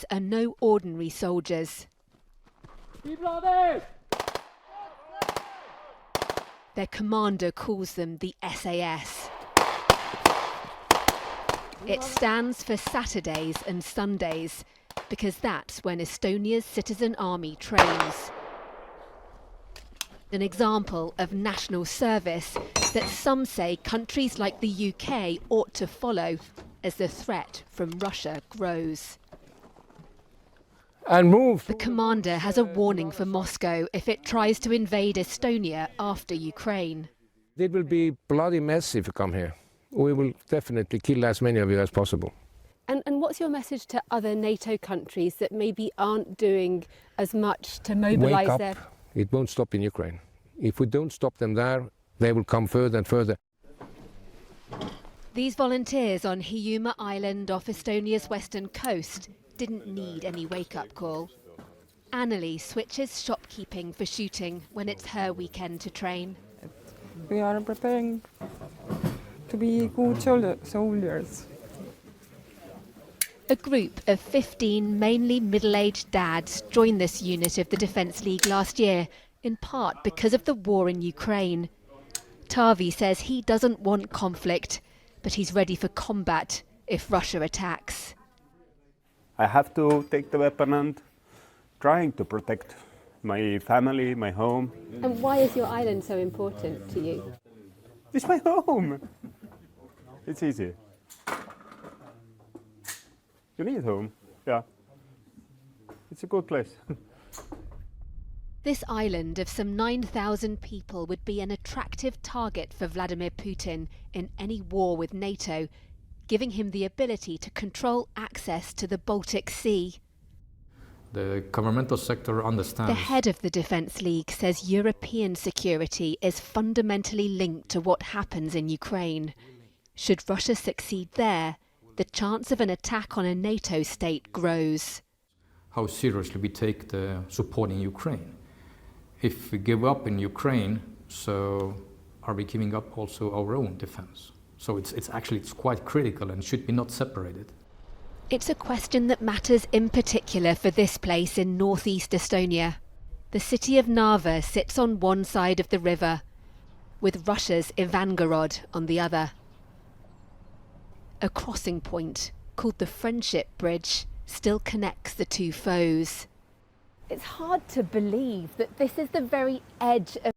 are no ordinary soldiers. Their commander calls them the SAS. It stands for Saturdays and Sundays, because that's when Estonia's citizen army trains. An example of national service that some say countries like the UK ought to follow as the threat from Russia grows. The commander has a warning for Moscow if it tries to invade Estonia after Ukraine. It will be a bloody mess if you come here. We will definitely kill as many of you as possible. And what's your message to other NATO countries that maybe aren't doing as much to mobilise Wake their... up. It won't stop in Ukraine. If we don't stop them there, they will come further and further. These volunteers on Hiiumaa Island off Estonia's western coast didn't need any wake-up call. Anneli switches shopkeeping for shooting when it's her weekend to train. We are preparing to be good soldiers. A group of 15 mainly middle-aged dads joined this unit of the Defence League last year, in part because of the war in Ukraine. Taavi says he doesn't want conflict, but he's ready for combat if Russia attacks. I have to take the weapon and trying to protect my family, my home. And why is your island so important to you? It's my home. It's easy. You need home, yeah. It's a good place. This island of some 9,000 people would be an attractive target for Vladimir Putin in any war with NATO, giving him the ability to control access to the Baltic Sea. The governmental sector understands. The head of the Defence League says European security is fundamentally linked to what happens in Ukraine. Should Russia succeed there, the chance of an attack on a NATO state grows. How seriously we take the support in Ukraine. If we give up in Ukraine, so are we giving up also our own defense? So it's quite critical and should be not separated. It's a question that matters in particular for this place in northeast Estonia. The city of Narva sits on one side of the river, with Russia's Ivangorod on the other. A crossing point, called the Friendship Bridge, still connects the two foes. It's hard to believe that this is the very edge of